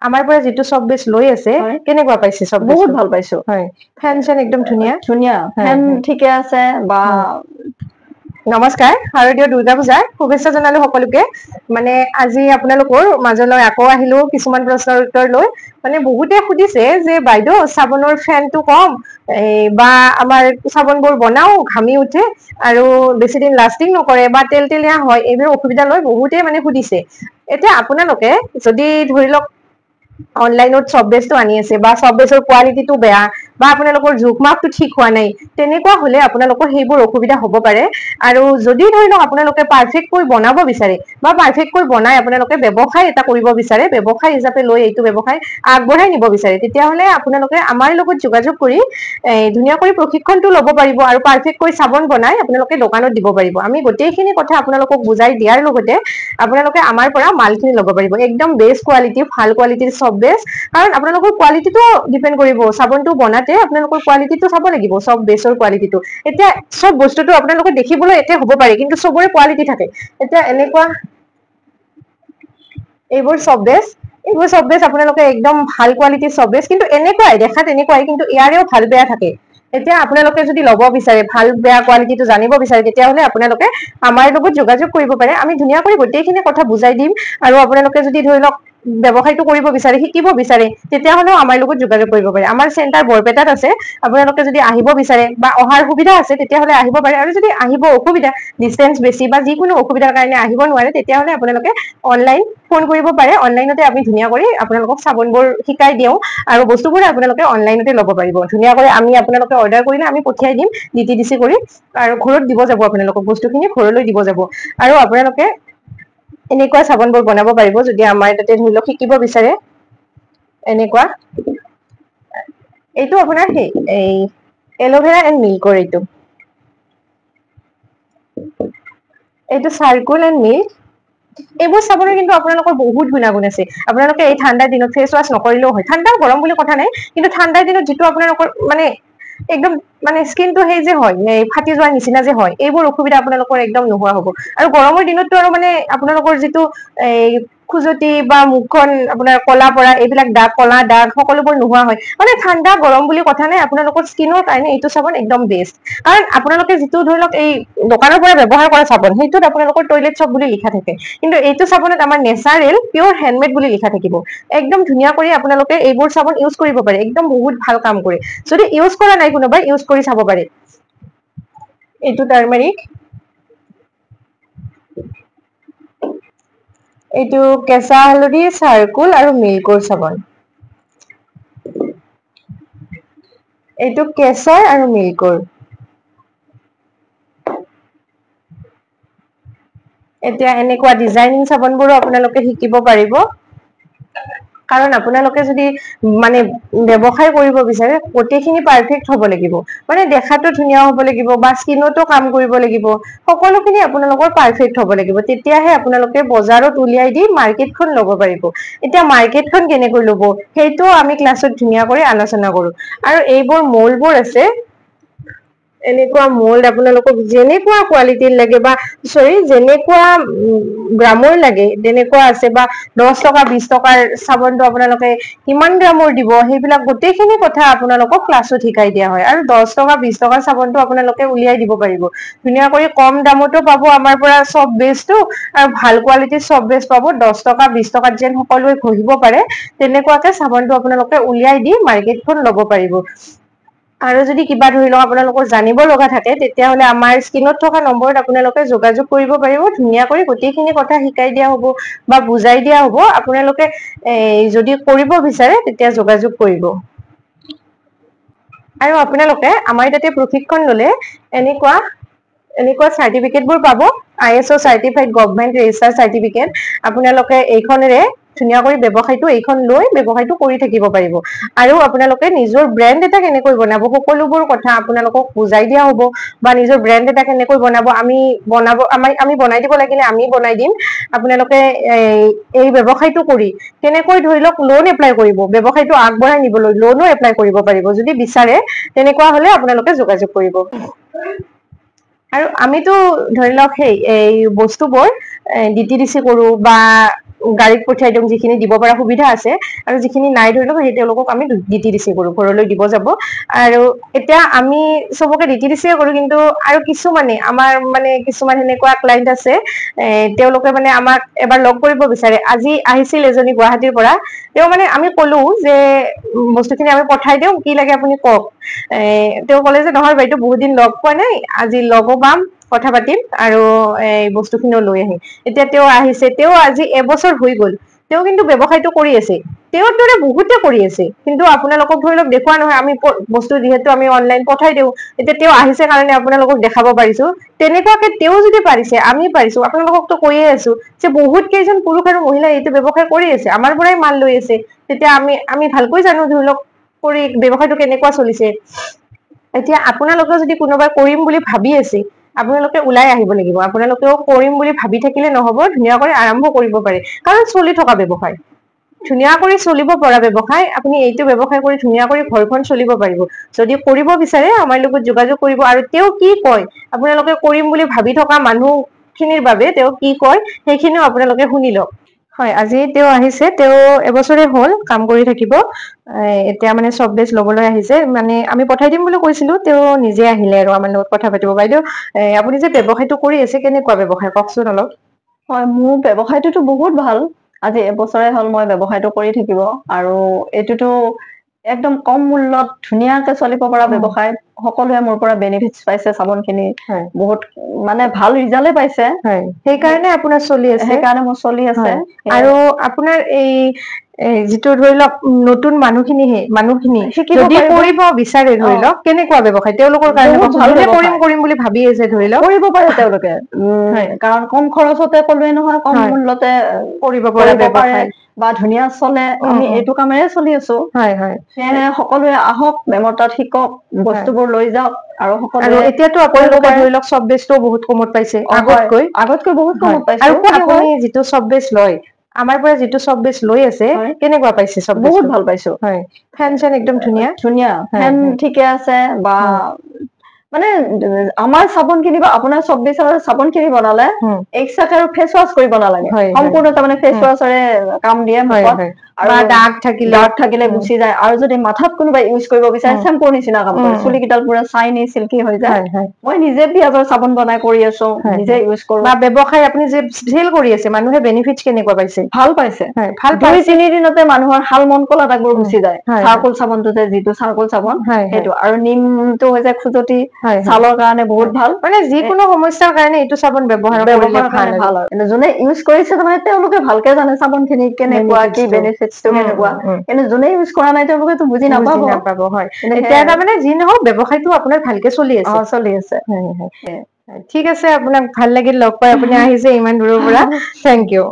আমাৰ পৰা যেটো সব বেছ লৈ আছে কেনেকুৱা পাইছে সব বহুত ভাল পাইছো হয় ফ্যান চেন একদম ধুনিয়া ধুনিয়া ফ্যান ঠিকে আছে বা নমস্কাৰ শাৰদীয় দুৰ্গা পূজাৰ শুভেচ্ছা জনালো সকলোকে মানে আজি আপোনালোকৰ মাজলৈ আকৌ আহিলো কিছুমান প্ৰশ্নৰ উত্তৰ লৈ মানে বহুতে সুধিছে যে বাইদেউ সাবনৰ ফ্যানটো কম বা আমাৰ সাবনবোৰ বনাও ঘামি উঠে আৰু বেছি দিন লাষ্টিং নকৰে বা তেল তেলিয়া হয় এইবোৰ অসুবিধা লৈ বহুতে মানে সুধিছে এতিয়া আপোনালোকে যদি ধৰি লওক অনলাইনত সব বেছটো আনি আছে বা সব বেছৰ কোৱালিটিটো বেয়া বা আপোনালোকৰ জোখমাপটো ঠিক হোৱা নাই তেনেকুৱা হলে আপোনালোকৰ সেইবোৰ অসুবিধা হ'ব পাৰে আৰু যদি ধৰি লওক আপোনালোকে পাৰফেক্টকৈ বনাব বিচাৰে বা পাৰফেক্টকৈ বনাই আপোনালোকে ব্যৱসায় এটা কৰিব বিচাৰে ব্যৱসায় হিচাপে লৈ এইটো ব্যৱসায় আগবঢ়াই নিব বিচাৰে তেতিয়াহলে আপোনালোকে আমাৰ লগত যোগাযোগ কৰি ধুনীয়াকৈ প্ৰশিক্ষণটো ল'ব পাৰিব আৰু পাৰফেক্টকৈ সাবন বনাই আপোনালোকে দোকানত দিব পাৰিব আমি গোটেইখিনি কথা আপোনালোকক বুজাই দিয়াৰ লগতে আপোনালোকে আমাৰ পৰা মালখিনি ল'ব পাৰিব একদম বেষ্ট কোৱালিটি ভাল কোৱালিটিৰ সব বেছ কাৰণ আপোনালোকৰ কোৱালিটিটো ডিপেন্ড কৰিব সাবনটো বনাতে আপোনালোকৰ কোৱালিটিটো চাব লাগিব সব বেছৰ কোৱালিটিটো এতিয়া সব বস্তুটো আপোনালোকে দেখিবলৈ একে হ'ব পাৰে কিন্তু সবৰে কোৱালিটি থাকে এতিয়া এনেকুৱা এইবোৰ সব বেছ আপোনালোকে একদম ভাল কোৱালিটিৰ সব বেছ কিন্তু এনেকুৱাই দেখাত এনেকুৱাই কিন্তু ইয়াৰেও ভাল বেয়া থাকে এতিয়া আপোনালোকে যদি ল'ব বিচাৰে ভাল বেয়া কোৱালিটিটো জানিব বিচাৰে তেতিয়াহলে আপোনালোকে আমাৰ লগত যোগাযোগ কৰিব পাৰে আমি ধুনীয়াকৈ গোটেইখিনি কথা বুজাই দিম আৰু আপোনালোকে যদি ধৰি লওক ব্যৱসায়টো কৰিব বিচাৰে শিকিব বিচাৰে তেতিয়াহলেও আমাৰ লগত যোগাযোগ কৰিব পাৰে আমাৰ চেণ্টাৰ বৰপেটাত আছে আপোনালোকে যদি আহিব বিচাৰে বা অহাৰ সুবিধা আছে তেতিয়াহলে আহিব পাৰে আৰু যদি আহিব অসুবিধা ডিসটেন্স বেছি বা যিকোনো অসুবিধাৰ কাৰণে আহিব নোৱাৰে তেতিয়াহলে আপোনালোকে অনলাইন ফোন কৰিব পাৰে অনলাইনতে আমি ধুনীয়া কৰি আপোনালোকক সাবনবোৰ শিকাই দিওঁ আৰু বস্তুবোৰ আপোনালোকে অনলাইনতে ল'ব পাৰিব ধুনীয়া কৰি আমি আপোনালোকে অৰ্ডাৰ কৰিলে আমি পঠিয়াই দিম ডিটিডিসি কৰি আৰু ঘৰত দিব যাব আপোনালোকক বস্তুখিনি ঘৰলৈ দিব যাব আৰু আপোনালোকে এনেকুৱা সাবনবোৰ বনাব পাৰিব যদি আমাৰ তাতে ধৰি লওক শিকিব বিচাৰে এনেকুৱা এইটো আপোনাৰ এই এলোভেৰা এণ্ড মিল্কৰ এইটো চাৰ্কুল এণ্ড মিল্ক এইবোৰ সাবনৰ কিন্তু আপোনালোকৰ বহুত গুণাগুণ আছে আপোনালোকে এই ঠাণ্ডাৰ দিনত ফেচ ৱাশ নকৰিলেও হয় ঠাণ্ডা গৰম বুলি কথা নাই কিন্তু ঠাণ্ডাৰ দিনত যিটো আপোনালোকৰ মানে একদম মানে স্কিনটো সেই যে হয় ফাটি যোৱাৰ নিচিনা যে হয় এইবোৰ অসুবিধা আপোনালোকৰ একদম নোহোৱা হ'ব আৰু গৰমৰ দিনতটো আৰু মানে আপোনালোকৰ যিটো এই খুজতি বা মুখখন আপোনাৰ কলা পৰা এইবিলাক দাগ কলা দাগ সকলোবোৰ নোহোৱা হয় মানে ঠাণ্ডা গৰম বুলি কথা নাই আপোনালোকৰ স্কিনৰ কাৰণে এইটো সাবন একদম বেষ্ট কাৰণ আপোনালোকে যিটো ধৰি লওক এই দোকানৰ পৰা ব্যৱহাৰ কৰা সাবন সেইটোত আপোনালোকৰ টয়লেট সব বুলি লিখা থাকে কিন্তু এইটো সাবনত আমাৰ নেচাৰেল পিওৰ হেণ্ডমেড বুলি লিখা থাকিব একদম ধুনীয়া কৰি আপোনালোকে এইবোৰ সাবন ইউজ কৰিব পাৰে একদম বহুত ভাল কাম কৰে যদি ইউজ কৰা নাই কোনোবাই ইউজ কৰি চাব পাৰে এইটো টাৰ্মাৰিক এইটো কেঁচা হালধি চাৰ্কুল আৰু মিল্কৰ সাবন এইটো কেশৰ আৰু মিল্কৰ এতিয়া এনেকুৱা ডিজাইনিং সাবনবোৰো আপোনালোকে শিকিব পাৰিব কাৰণ আপোনালোকে যদি মানে ব্যৱসায় কৰিব বিচাৰে গোটেইখিনি পাৰফেক্ট হ'ব লাগিব মানে দেখাটো ধুনীয়া হ'ব লাগিব বা স্কিনতো কাম কৰিব লাগিব সকলোখিনি আপোনালোকৰ পাৰফেক্ট হ'ব লাগিব তেতিয়াহে আপোনালোকে বজাৰত উলিয়াই দি মাৰ্কেটখন ল'ব পাৰিব এতিয়া মাৰ্কেটখন কেনেকৈ ল'ব সেইটো আমি ক্লাছত ধুনীয়া কৰি আলোচনা কৰো আৰু এইবোৰ মলবোৰ আছে এনেকুৱা মল্ড আপোনালোকক যেনেকুৱা কোৱালিটিৰ লাগে বা সৰি যেনেকুৱা গ্ৰামৰ লাগে তেনেকুৱা আছে বা 10 টকা 20 টকাৰ সাবনটো আপোনালোকে কিমান গ্ৰামৰ দিব সেইবিলাক গোটেইখিনি কথা আপোনালোকক ক্লাছত শিকাই দিয়া হয় আৰু 10 টকা 20 টকাৰ সাবনটো আপোনালোকে উলিয়াই দিব পাৰিব ধুনীয়া কৰি কম দামতো পাব আমাৰ পৰা সব বেছটো আৰু ভাল কোৱালিটিৰ সব বেছ পাব 10 টকা 20 টকাত যেন সকলোৱে ঘঁহিব পাৰে তেনেকুৱাকে সাবনটো আপোনালোকে উলিয়াই দি মাৰ্কেটখন ল'ব পাৰিব আৰু যদি কিবা ধৰি লওক আপোনালোকৰ জানিব লগা থাকে তেতিয়াহলে আমাৰ স্ক্ৰীনত থকা নম্বৰত আপোনালোকে যোগাযোগ কৰিব পাৰিব ধুনীয়া কৰি গোটেইখিনি কথা শিকাই দিয়া হ'ব বা বুজাই দিয়া হ'ব আপোনালোকে যদি কৰিব বিচাৰে তেতিয়া যোগাযোগ কৰিব আৰু আপোনালোকে আমাৰ তাতে প্ৰশিক্ষণ ললে এনেকুৱা চাৰ্টিফিকেটবোৰ পাব ISO certified government register certificate আপোনালোকে এইখনেৰে ধুনীয়া কৰি ব্যৱসায়টো এইখন লৈ ব্যৱসায়টো কৰি থাকিব পাৰিব আৰু আপোনালোকে নিজৰ ব্ৰেণ্ড এটা কেনেকৈ বনাব সকলোবোৰ কথা আপোনালোকক বুজাই দিয়া হ'ব বা নিজৰ ব্ৰেণ্ড এটা কেনেকৈ বনাব আমি বনাই দিব লাগিলে আমি বনাই দিম আপোনালোকে এই ব্যৱসায়টো কৰি কেনেকৈ ধৰি লওক লোন এপ্লাই কৰিব ব্যৱসায়টো আগবঢ়াই নিবলৈ লোনো এপ্লাই কৰিব পাৰিব যদি বিচাৰে তেনেকুৱা হলে আপোনালোকে যোগাযোগ কৰিব আৰু আমিতো ধৰি লওক এই বস্তুবোৰ ডিটিডিসি কৰো বা গাড়ীত পঠিয়াই দিওঁ যিখিনি দিব পৰা সুবিধা আছে আৰু যিখিনি নাই ধৰি লওক সেই তেওঁলোকক আমি DTDC কৰো ঘৰলৈ দিব যাব আৰু এতিয়া আমি সবকে DTDC কৰো কিন্তু আৰু কিছুমানে আমাৰ মানে কিছুমান এনেকুৱা ক্লায়েন্ট আছে তেওঁলোকে মানে আমাক এবাৰ লগ কৰিব বিচাৰে আজি আহিছিল এজনী গুৱাহাটীৰ পৰা তেওঁ মানে আমি কলো যে বস্তুখিনি আমি পঠাই দিওঁ কি লাগে আপুনি কওক তেওঁ ক'লে যে নহয় বাইদেউ বহুত দিন লগ পোৱা নাই আজি লগো পাম কথা পাতিম আৰু এই বস্তুখিনিও লৈ আহিম এতিয়া তেওঁ আহিছে তেওঁ আজি এবছৰ হৈ গ'ল তেওঁ কিন্তু ব্যৱসায়টো কৰি আছে তেওঁৰ দৰে বহুতে কৰি আছে কিন্তু আপোনালোকক ধৰি লওক দেখুৱা নহয় আমি বস্তু যিহেতু আমি অনলাইন পঠাই দিওঁ এতিয়া তেওঁ আহিছে কাৰণে আপোনালোকক দেখাব পাৰিছো তেনেকুৱাকে তেওঁ যদি পাৰিছে আমি পাৰিছো আপোনালোককতো কৈয়ে আছো যে বহুত কেইজন পুৰুষ আৰু মহিলা এইটো ব্যৱসায় কৰি আছে আমাৰ পৰাই মাল লৈ আছে তেতিয়া আমি ভালকৈ জানো ধৰি লওক কৰি ব্যৱসায়টো কেনেকুৱা চলিছে এতিয়া আপোনালোকে যদি কোনোবাই কৰিম বুলি ভাবি আছে আপোনালোকে ওলাই আহিব লাগিব আপোনালোকেও কৰিম বুলি ভাবি থাকিলে নহব ধুনীয়াকৈ আৰম্ভ কৰিব পাৰে কাৰণ চলি থকা ব্যৱসায় ধুনীয়া কৰি চলিব পৰা ব্যৱসায় আপুনি এইটো ব্যৱসায় কৰি ধুনীয়া কৰি ঘৰখন চলিব পাৰিব যদি কৰিব বিচাৰে আমাৰ লগত যোগাযোগ কৰিব আৰু তেওঁ কি কয় আপোনালোকে কৰিম বুলি ভাবি থকা মানুহখিনিৰ বাবে তেওঁ কি কয় সেইখিনিও আপোনালোকে শুনি লওক হয় আজি তেওঁ আহিছে তেওঁ এবছৰে হ'ল কাম কৰি থাকিব এতিয়া মানে চব বেচ লবলৈ আহিছে মানে আমি পঠাই দিম বুলি কৈছিলো তেওঁ নিজে আহিলে আৰু আমাৰ লগত কথা পাতিব বাইদেউ আপুনি যে ব্যৱসায়টো কৰি আছে কেনেকুৱা ব্যৱসায় কওকচোন অলপ হয় মোৰ ব্যৱসায়টোতো বহুত ভাল আজি এবছৰে হ'ল মই ব্যৱসায়টো কৰি থাকিব আৰু এইটোতো একদম কম মূল্যত ধুনীয়াকে চলিব পৰা ব্যৱসায় সকলোৱে মোৰ পৰা বেনিফিটছ পাইছে চাবোনখিনি বহুত মানে ভাল ৰিজাল্টে পাইছে সেইকাৰণে আপোনাৰ চলি আছে সেইকাৰণে মোৰ চলি আছে আৰু আপোনাৰ এই যিটো ধৰি লওক নতুন মানুহখিনি যদি কৰিব বিচাৰে ধৰি লওক কেনেকুৱা ব্যৱসায় তেওঁলোকৰ কাৰণে কৰিম বুলি ভাবি আছে ধৰি লওক কৰিব পাৰে তেওঁলোকে কাৰণ কম খৰচতে ক'লোৱে নহয় কম মূল্যতে কৰিব পাৰে বা ধুনীয়া চলে আমি এইটো কামেৰে চলি আছো সেয়েহে সকলোৱে আহক মেমৰ তাত শিকক বস্তুবোৰ লৈ যাওক আৰু সকলোৱে এতিয়াতো আপোনালোকে ধৰি লওক চব বেচটো বহুত কমত পাইছে আগতকৈ বহুত কমত পাইছে আৰু আপুনি যিটো চব বেচ লয় আমাৰ পৰা যিটো চব বেচ লৈ আছে কেনেকুৱা পাইছে চব বহুত ভাল পাইছো ফেন চেন একদম ধুনীয়া ফেন ঠিকে আছে বা মানে আমাৰ চাবোন খিনি বা আপোনাৰ চব বেচৰ চাবোন খিনি বনালে এক্সট্ৰাকে আৰু ফেচ ৱাছ কৰিব নালাগে সম্পূৰ্ণ তাৰমানে ফেচ ৱাছৰে কাম দিয়ে মুখত আৰু দাগ থাকিলে গুচি যায় আৰু যদি মাথাত কোনোবাই ইউজ কৰিব বিচাৰে চেম্পুৰ নিচিনা কাম কৰে চুলি কেইডাল পুৰা চাইনি চিল্কি হৈ যায় মই নিজে পিয়াজৰ চাবোন বনাই কৰি আছো নিজে ইউজ কৰো বা ব্যৱসায় আপুনি যে চেল কৰি আছে মানুহে বেনিফিটছ কেনেকুৱা পাইছে ভাল পাইছে 2-3 দিনতে মানুহৰ হাল মন কলা দাগবোৰ গুচি যায় চাৰকোল চাবোনটো যে যিটো চাৰকোল চাবোন সেইটো আৰু নিমটো হৈছে খুজতি ছালৰ কাৰণে বহুত ভাল মানে যিকোনো সমস্যাৰ কাৰণে এইটো চাবোন ব্যৱহাৰ কৰিলে ভাল আৰু যোনে ইউজ কৰিছে তাৰমানে তেওঁলোকে ভালকে জানে চাবোন খিনি কেনেকুৱা কি বেনিফিটছটো কেনেকুৱা কিন্তু যোনে ইউজ কৰা নাই তেওঁলোকেতো বুজি নাপাব এতিয়া তাৰমানে যি নহওক ব্যৱসায়টো আপোনাৰ ভালকে চলি আছে ঠিক আছে আপোনাক ভাল লাগিল লগ পাই আপুনি আহিছে ইমান দূৰৰ পৰা থেংক ইউ